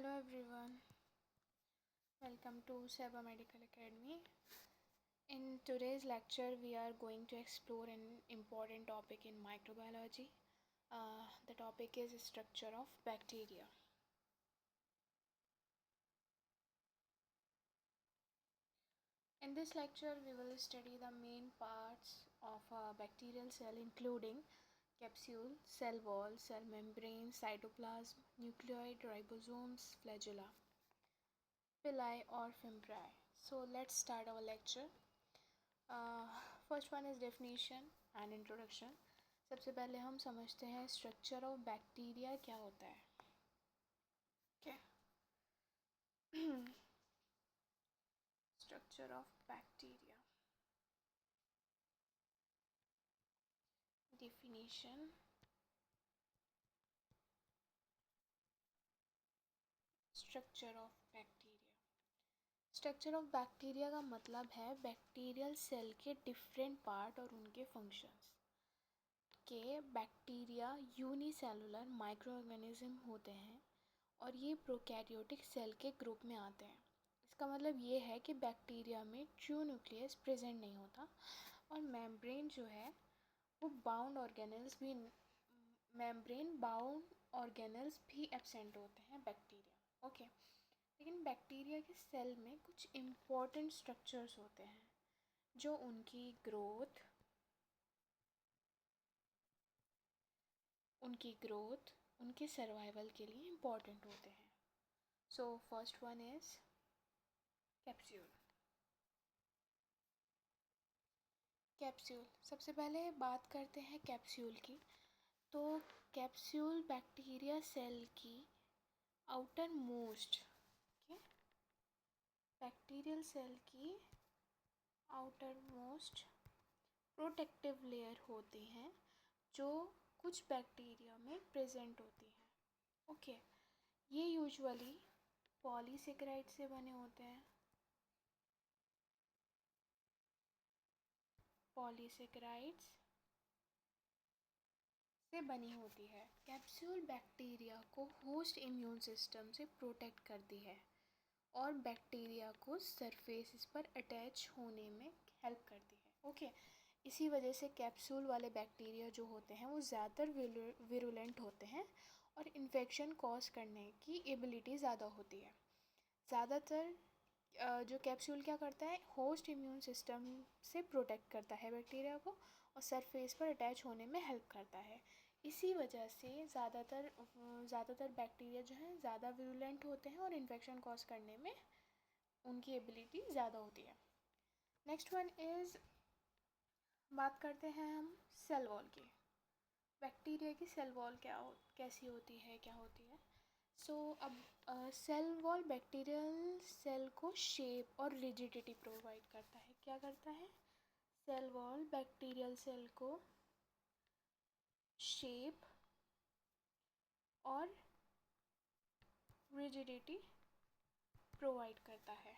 Hello everyone, welcome to Seba Medical Academy. In today's lecture, we are going to explore an important topic in microbiology. The topic is structure of bacteria. In this lecture, we will study the main parts of a bacterial cell including capsule, cell wall, cell membrane, cytoplasm, nucleoid, ribosomes, flagella, villi or fimbriae. So let's start our lecture. First one is definition and introduction. सबसे पहले हम समझते हैं structure of bacteria क्या होता है. Okay, structure of bacteria definition. Structure of bacteria. Structure of bacteria का मतलब है बैक्टीरियल सेल के डिफरेंट पार्ट और उनके फंक्शंस. के बैक्टीरिया यूनिसेलुलर माइक्रो ऑर्गेनिज्म होते हैं और ये प्रोकैरियोटिक सेल के ग्रुप में आते हैं. इसका मतलब ये है कि बैक्टीरिया में ट्रू न्यूक्लियस प्रेजेंट नहीं होता और मेम्ब्रेन जो है वो मेम्ब्रेन बाउंड ऑर्गेनल्स भी एब्सेंट होते हैं बैक्टीरिया. ओके, लेकिन बैक्टीरिया के सेल में कुछ इम्पोर्टेंट स्ट्रक्चर्स होते हैं जो उनकी ग्रोथ, उनके सर्वाइवल के लिए इम्पोर्टेंट होते हैं. So first one is capsule. Capsule, सबसे पहले बात करते हैं कैप्सूल की. तो कैप्सूल बैक्टीरिया सेल की आउटर मोस्ट, बैक्टीरियल सेल की आउटर मोस्ट प्रोटेक्टिव लेयर होती हैं जो कुछ बैक्टीरिया में प्रेजेंट होती हैं. ओके, ये यूजुअली पॉलीसेकेराइड से बने होते हैं. पॉलीसेकेराइड्स से बनी होती है. कैप्सूल बैक्टीरिया को होस्ट इम्यून सिस्टम से प्रोटेक्ट करती है और बैक्टीरिया को सरफेस पर अटैच होने में हेल्प करती है. ओके, इसी वजह से कैप्सूल वाले बैक्टीरिया जो होते हैं वो ज़्यादातर विरुलेंट होते हैं और इन्फेक्शन कॉज करने की एबिलिटी ज़्यादा होती है. ज़्यादातर जो कैप्सूल क्या करता है, होस्ट इम्यून सिस्टम से प्रोटेक्ट करता है बैक्टीरिया को और सरफेस पर अटैच होने में हेल्प करता है. इसी वजह से ज़्यादातर बैक्टीरिया जो हैं ज़्यादा विरुलेंट होते हैं और इन्फेक्शन कॉज करने में उनकी एबिलिटी ज़्यादा होती है. नेक्स्ट वन इज़, बात करते हैं हम सेल वॉल की. बैक्टीरिया की सेल वॉल कैसी होती है, क्या होती है. अब सेल वॉल बैक्टीरियल सेल को शेप और रिजिडिटी प्रोवाइड करता है. क्या करता है? सेल वॉल बैक्टीरियल सेल को शेप और रिजिडिटी प्रोवाइड करता है.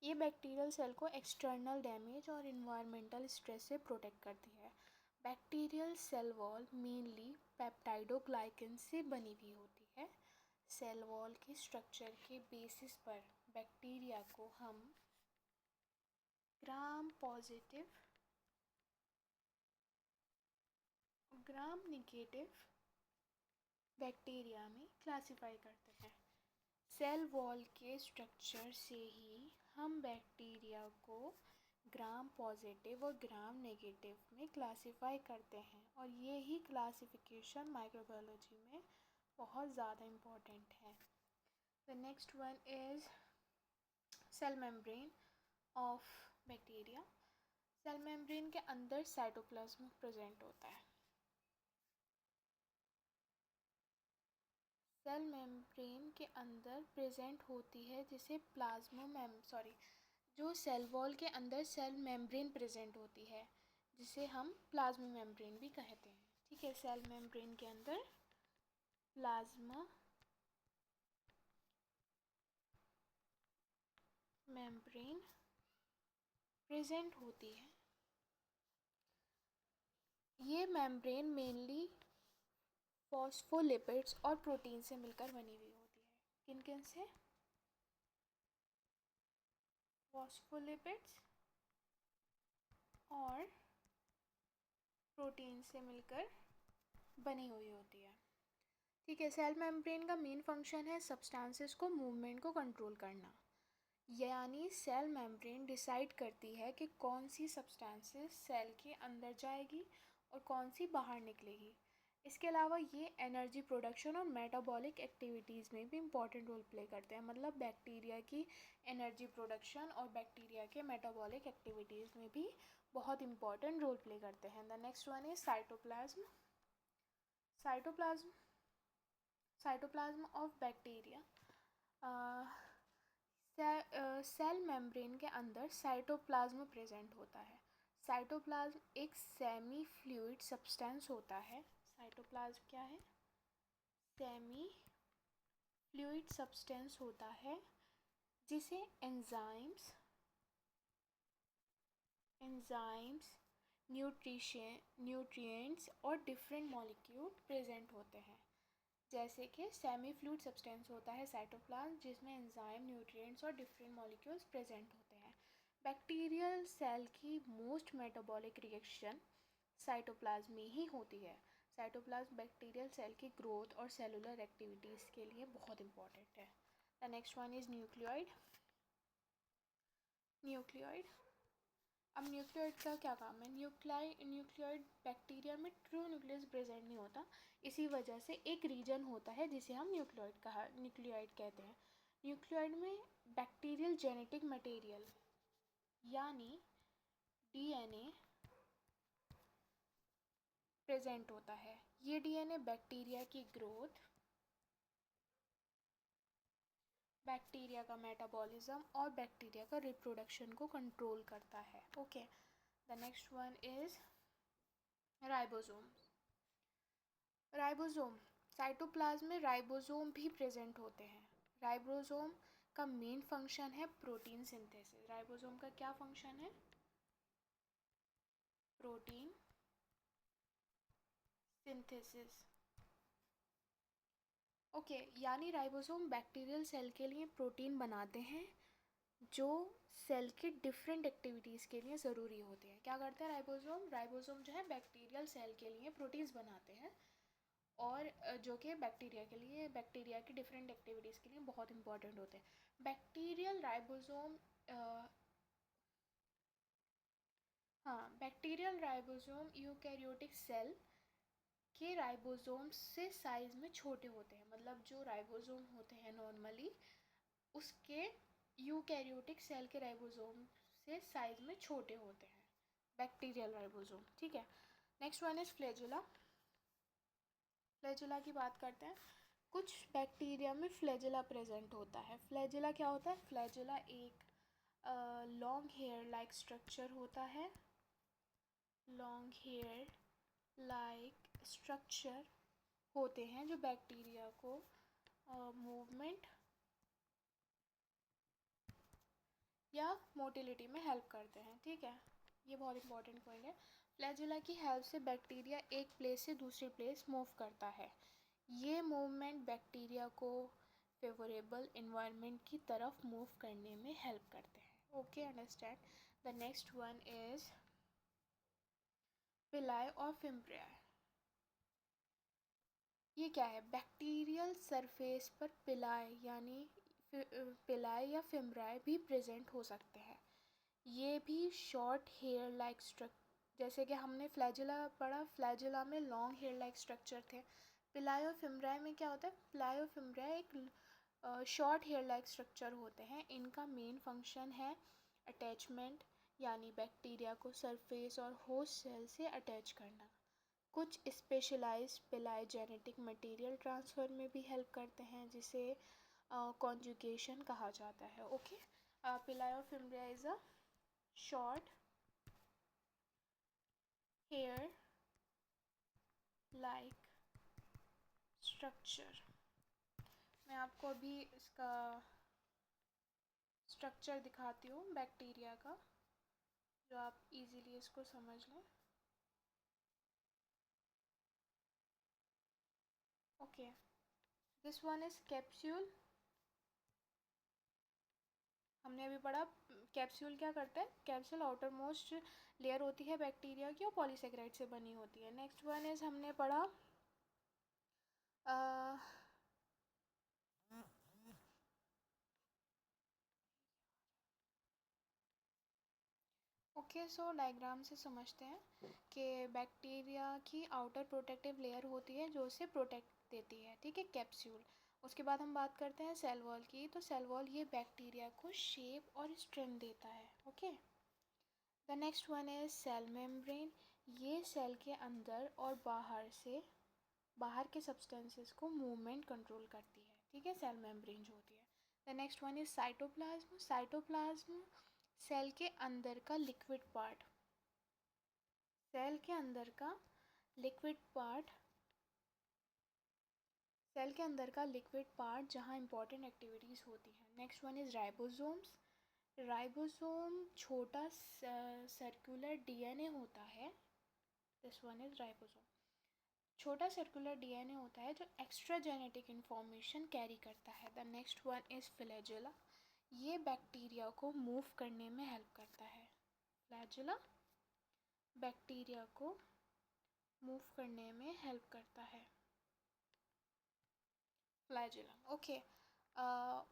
ये बैक्टीरियल सेल को एक्सटर्नल डैमेज और इन्वायरमेंटल स्ट्रेस से प्रोटेक्ट करती है. Bacterial cell wall mainly peptidoglycan से बनी हुई होती है. सेल वॉल के स्ट्रक्चर के बेसिस पर बैक्टीरिया को हम gram positive, gram negative bacteria में क्लासिफाई करते हैं. सेल वॉल के स्ट्रक्चर से ही हम बैक्टीरिया को ग्राम पॉजिटिव और ग्राम नेगेटिव में क्लासिफाई करते हैं और ये ही क्लासिफिकेशन माइक्रोबायोलॉजी में बहुत ज़्यादा इम्पॉर्टेंट है. The next one is cell membrane of bacteria. Cell membrane के अंदर साइटोप्लाज्म प्रेजेंट होता है. सेल मेम्ब्रेन के अंदर प्रेजेंट होती है जिसे जो सेल वॉल के अंदर सेल मेम्ब्रेन प्रेजेंट होती है जिसे हम प्लाज्मा मेम्ब्रेन भी कहते हैं. ठीक है, सेल मेम्ब्रेन के अंदर प्लाज्मा मेम्ब्रेन प्रेजेंट होती है. ये मेम्ब्रेन मेनली फॉस्फोलिपिड्स और प्रोटीन से मिलकर बनी हुई होती है. किन किन से? फॉस्फोलिपिड्स और प्रोटीन से मिलकर बनी हुई होती है। ठीक है, सेल मेम्ब्रेन का मेन फंक्शन है सब्सटेंसेस को मूवमेंट को कंट्रोल करना, यानी सेल मेम्ब्रेन डिसाइड करती है कि कौन सी सब्सटेंसेस सेल के अंदर जाएगी और कौन सी बाहर निकलेगी। इसके अलावा ये एनर्जी प्रोडक्शन और मेटाबॉलिक एक्टिविटीज़ में भी इम्पॉर्टेंट रोल प्ले करते हैं। मतलब बैक्टीरिया की एनर्जी प्रोडक्शन और बैक्टीरिया के मेटाबॉलिक एक्टिविटीज़ में भी बहुत इम्पॉर्टेंट रोल प्ले करते हैं। The next one is cytoplasm. Cytoplasm cytoplasm of bacteria. Cell membrane के अंदर साइटोप्लाज्म प्रेजेंट होता है। साइटोप्लाज्म एक सेमी फ्लूइड सब्सटेंस होता है। साइटोप्लाज्म क्या है? सेमी फ्लूइड सब्सटेंस होता है जिसे एंजाइम्स न्यूट्रिएंट्स और डिफरेंट मॉलिक्यूल प्रेजेंट होते हैं। जैसे कि सेमी फ्लूइड सब्सटेंस होता है साइटोप्लाज्म, जिसमें एंजाइम, न्यूट्रिएंट्स और डिफरेंट मॉलिक्यूल्स प्रेजेंट होते हैं। बैक्टीरियल सेल की मोस्ट मेटाबॉलिक रिएक्शन साइटोप्लाज्म में ही होती है। साइटोप्लाज्म बैक्टीरियल सेल की ग्रोथ और सेलुलर एक्टिविटीज़ के लिए बहुत इंपॉर्टेंट है। The next one is nucleoid. अब न्यूक्लियोइड का क्या काम है? न्यूक्लियोइड बैक्टीरिया में ट्रू न्यूक्लियस प्रेजेंट नहीं होता, इसी वजह से एक रीजन होता है जिसे हम न्यूक्लियोइड कहते हैं। न्यूक्लियोइड में बैक्टीरियल जेनेटिक मटेरियल यानी डीएनए प्रेजेंट होता है। ये डीएनए बैक्टीरिया की ग्रोथ, बैक्टीरिया का मेटाबॉलिज्म और बैक्टीरिया का रिप्रोडक्शन को कंट्रोल करता है। Okay, the next one is ribosome. Cytoplasm में राइबोसोम भी प्रेजेंट होते हैं। राइबोसोम का मेन फंक्शन है प्रोटीन सिंथेसिस। राइबोसोम का क्या फंक्शन है? Protein synthesis. ओके, यानी राइबोसोम बैक्टीरियल सेल के लिए प्रोटीन बनाते हैं जो सेल के डिफरेंट एक्टिविटीज़ के लिए ज़रूरी होते हैं। क्या करते हैं राइबोसोम जो है बैक्टीरियल सेल के लिए प्रोटीन्स बनाते हैं और जो कि बैक्टीरिया की डिफरेंट एक्टिविटीज़ के लिए बहुत इंपॉर्टेंट होते हैं। बैक्टीरियल राइबोसोम यूकैरियोटिक सेल के राइबोसोम से साइज में छोटे होते हैं। मतलब जो राइबोसोम होते हैं नॉर्मली, उसके यूकैरियोटिक सेल के राइबोसोम से साइज में छोटे होते हैं बैक्टीरियल राइबोसोम। ठीक है, next one is flagella. Flagella की बात करते हैं। कुछ बैक्टीरिया में फ्लैजुला प्रेजेंट होता है। फ्लैजुला क्या होता है? फ्लैजुला एक लॉन्ग हेयर लाइक स्ट्रक्चर होता है। लॉन्ग हेयर लाइक स्ट्रक्चर होते हैं जो बैक्टीरिया को मूवमेंट या मोटिलिटी में हेल्प करते हैं। ठीक है, ये बहुत इंपॉर्टेंट पॉइंट है। फ्लैजुला की हेल्प से बैक्टीरिया एक प्लेस से दूसरी प्लेस मूव करता है। ये मूवमेंट बैक्टीरिया को फेवरेबल इन्वायरमेंट की तरफ मूव करने में हेल्प करते हैं। Okay, understand. The next one is पिलाई और फिम्ब्रियाई। ये क्या है? बैक्टीरियल सरफेस पर पिलाई या फिम्ब्रियाई भी प्रेजेंट हो सकते हैं। ये भी शॉर्ट हेयर लाइक स्ट्रक्चर, जैसे कि हमने फ्लैजुला पढ़ा, फ्लैजुला में लॉन्ग हेयर लाइक स्ट्रक्चर थे। पिलाई और फिम्ब्रियाई में क्या होता है? पिलाई और फिम्ब्रियाई एक शॉर्ट हेयर लाइक स्ट्रक्चर होते हैं। इनका मेन फंक्शन है अटैचमेंट, यानी बैक्टीरिया को सरफेस और होस्ट सेल से अटैच करना। कुछ स्पेशलाइज्ड पिलाई जेनेटिक मटेरियल ट्रांसफ़र में भी हेल्प करते हैं, जिसे कॉन्जुगेशन कहा जाता है। ओके, पिलाई और fimbriae is a short hair like structure. मैं आपको अभी इसका स्ट्रक्चर दिखाती हूँ बैक्टीरिया का, जो आप इजीली इसको समझ लें। Okay, this one is capsule हमने अभी पढ़ा कैप्सूल क्या करता है, कैप्सूल आउटर मोस्ट लेयर होती है बैक्टीरिया की और पॉलीसेकेराइड से बनी होती है। नेक्स्ट वन इज हमने पढ़ा ओके, सो डायग्राम से समझते हैं कि बैक्टीरिया की आउटर प्रोटेक्टिव लेयर होती है जो उसे प्रोटेक्ट देती है, ठीक है, कैप्सूल। उसके बाद हम बात करते हैं सेल वॉल की। तो सेल वॉल ये बैक्टीरिया को शेप और स्ट्रेंथ देता है, okay. The next one is cell membrane. ये सेल के अंदर और बाहर के सब्सटेंसेस को मूवमेंट कंट्रोल करती है, ठीक है, सेल मेम्ब्रेन जो होती है। The next one is cytoplasm. Cytoplasm cell के अंदर का लिक्विड पार्ट, सेल के अंदर का लिक्विड पार्ट, सेल के अंदर का लिक्विड पार्ट जहाँ इंपॉर्टेंट एक्टिविटीज़ होती हैं। Next one is ribosomes. Ribosome छोटा सर्कुलर डीएनए होता है। This one is ribosome. छोटा सर्कुलर डीएनए होता है जो एक्स्ट्रा जेनेटिक इंफॉर्मेशन कैरी करता है। The next one is flagella. ये बैक्टीरिया को मूव करने में हेल्प करता है। फ्लैजेला बैक्टीरिया को मूव करने में हेल्प करता है, फ्लैजेला, ओके।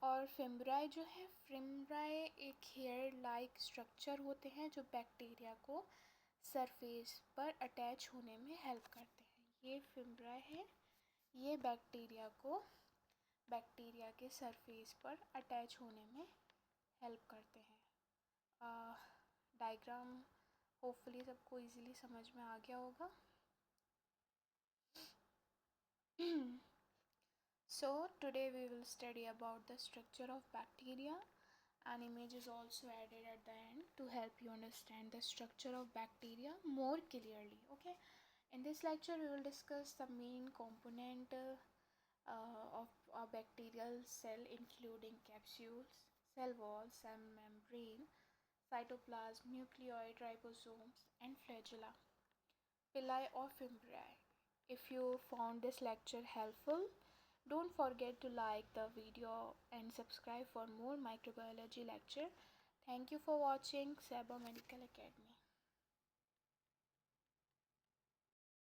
और फिम्ब्राई जो है, फिम्ब्राई एक हेयर लाइक स्ट्रक्चर होते हैं जो बैक्टीरिया को सरफेस पर अटैच होने में हेल्प करते हैं। ये फिम्ब्राई है, ये बैक्टीरिया के सरफेस पर अटैच होने में हेल्प करते हैं। डायग्राम होपफुली सबको इजीली समझ में आ गया होगा। So today we will study about the structure of bacteria. An image is also added at the end to help you understand the structure of bacteria more clearly, okay. In this lecture we will discuss the main component of a bacterial cell, including capsules, cell wall, cell membrane, cytoplasm, nucleoid, ribosomes and flagella, pili or fimbriae. If you found this lecture helpful, don't forget to like the video and subscribe for more microbiology lecture. Thank you for watching Seba Medical Academy.